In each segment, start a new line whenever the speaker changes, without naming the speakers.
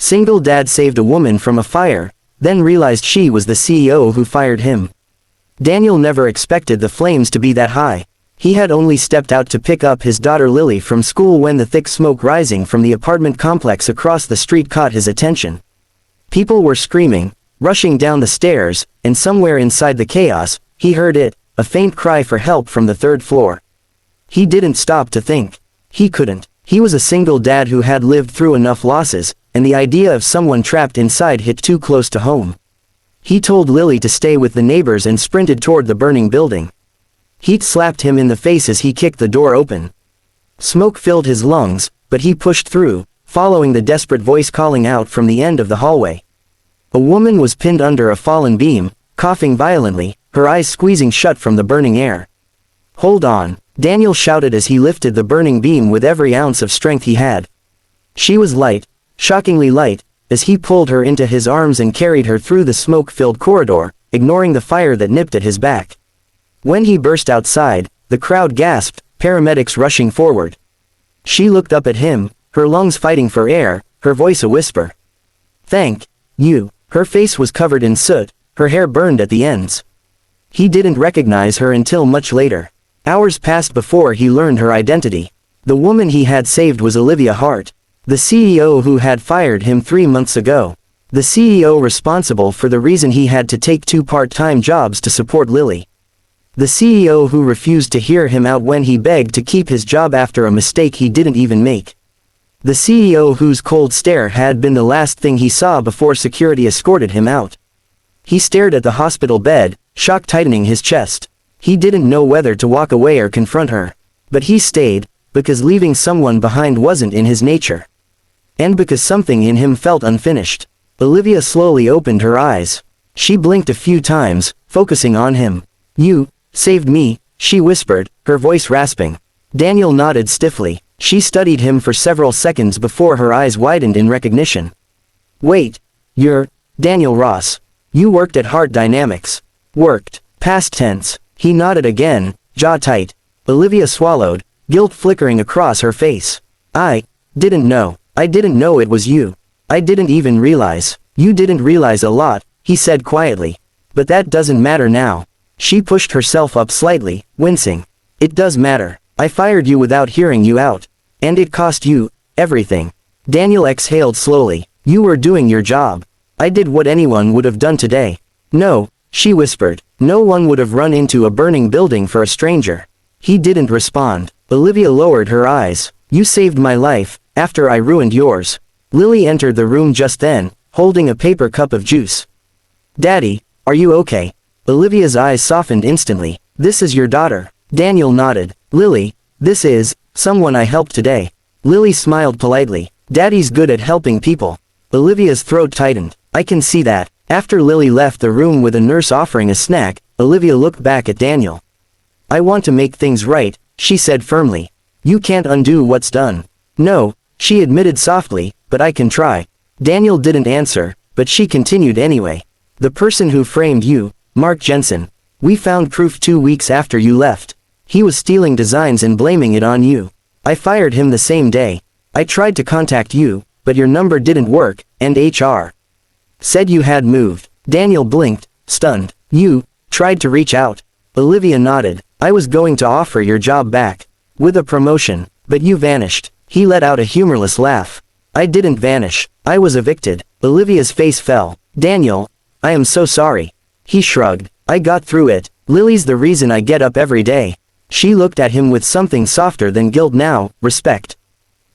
Single dad saved a woman from a fire, then realized she was the CEO who fired him. Daniel never expected the flames to be that high. He had only stepped out to pick up his daughter Lily from school when the thick smoke rising from the apartment complex across the street caught his attention. People were screaming, rushing down the stairs, and somewhere inside the chaos, he heard it, a faint cry for help from the third floor. He didn't stop to think. He couldn't. He was a single dad who had lived through enough losses, and the idea of someone trapped inside hit too close to home. He told Lily to stay with the neighbors and sprinted toward the burning building. Heat slapped him in the face as he kicked the door open. Smoke filled his lungs, but he pushed through, following the desperate voice calling out from the end of the hallway. A woman was pinned under a fallen beam, coughing violently, her eyes squeezing shut from the burning air. "Hold on," Daniel shouted as he lifted the burning beam with every ounce of strength he had. She was light, shockingly light, as he pulled her into his arms and carried her through the smoke-filled corridor, ignoring the fire that nipped at his back. When he burst outside, the crowd gasped, paramedics rushing forward. She looked up at him, her lungs fighting for air, her voice a whisper. "Thank you." Her face was covered in soot, her hair burned at the ends. He didn't recognize her until much later. Hours passed before he learned her identity. The woman he had saved was Olivia Hart, the CEO who had fired him 3 months ago. The CEO responsible for the reason he had to take 2 part-time jobs to support Lily. The CEO who refused to hear him out when he begged to keep his job after a mistake he didn't even make. The CEO whose cold stare had been the last thing he saw before security escorted him out. He stared at the hospital bed, shock tightening his chest. He didn't know whether to walk away or confront her. But he stayed, because leaving someone behind wasn't in his nature. And because something in him felt unfinished. Olivia slowly opened her eyes. She blinked a few times, focusing on him. "You saved me," she whispered, her voice rasping. Daniel nodded stiffly. She studied him for several seconds before her eyes widened in recognition. "Wait, you're Daniel Ross. You worked at Heart Dynamics." "Worked." Past tense. He nodded again, jaw tight. Olivia swallowed, guilt flickering across her face. "I didn't know. I didn't know it was you. I didn't even realize." "You didn't realize a lot," he said quietly. "But that doesn't matter now." She pushed herself up slightly, wincing. "It does matter. I fired you without hearing you out. And it cost you everything." Daniel exhaled slowly. "You were doing your job. I did what anyone would have done today." "No," she whispered. "No one would have run into a burning building for a stranger." He didn't respond. Olivia lowered her eyes. "You saved my life, after I ruined yours." Lily entered the room just then, holding a paper cup of juice. "Daddy, are you okay?" Olivia's eyes softened instantly. "This is your daughter." Daniel nodded. "Lily, this is someone I helped today." Lily smiled politely. "Daddy's good at helping people." Olivia's throat tightened. "I can see that." After Lily left the room with a nurse offering a snack, Olivia looked back at Daniel. "I want to make things right," she said firmly. "You can't undo what's done." "No," she admitted softly, "but I can try." Daniel didn't answer, but she continued anyway. "The person who framed you, Mark Jensen. We found proof 2 weeks after you left. He was stealing designs and blaming it on you. I fired him the same day. I tried to contact you, but your number didn't work, and HR said you had moved." Daniel blinked, stunned. "You tried to reach out?" Olivia nodded. "I was going to offer your job back. With a promotion, but you vanished." He let out a humorless laugh. "I didn't vanish. I was evicted." Olivia's face fell. "Daniel, I am so sorry." He shrugged. "I got through it. Lily's the reason I get up every day." She looked at him with something softer than guilt now, respect.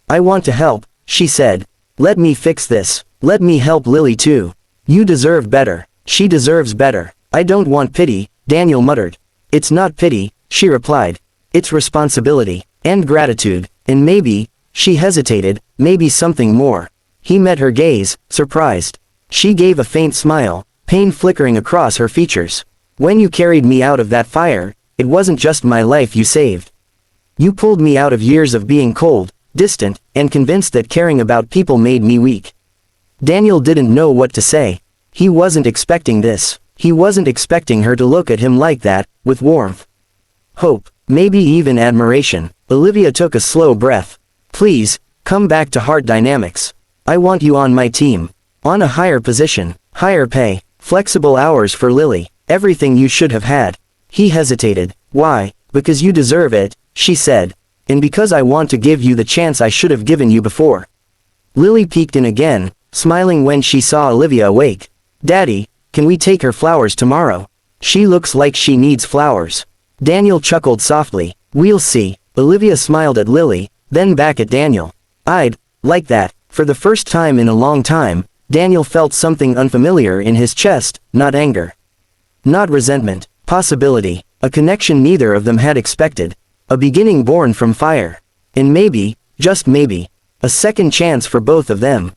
"I want to help," she said. "Let me fix this. Let me help Lily too. You deserve better." "She deserves better. I don't want pity," Daniel muttered. "It's not pity," she replied. "It's responsibility. And gratitude. And maybe," she hesitated, "maybe something more." He met her gaze, surprised. She gave a faint smile, pain flickering across her features. "When you carried me out of that fire, it wasn't just my life you saved. You pulled me out of years of being cold, distant, and convinced that caring about people made me weak." Daniel didn't know what to say. He wasn't expecting this. He wasn't expecting her to look at him like that, with warmth, hope, maybe even admiration. Olivia took a slow breath. "Please, come back to Heart Dynamics. I want you on my team. On a higher position, higher pay, flexible hours for Lily, everything you should have had. He hesitated. Why? Because you deserve it, she said. And because I want to give you the chance I should have given you before. Lily peeked in again, smiling when she saw Olivia awake. Daddy, can we take her flowers tomorrow? She looks like she needs flowers. Daniel chuckled softly. We'll see. Olivia smiled at Lily, then back at Daniel. I'd like that. For the first time in a long time, Daniel felt something unfamiliar in his chest, not anger. Not resentment. Possibility. A connection neither of them had expected. A beginning born from fire. And maybe, just maybe, a second chance for both of them.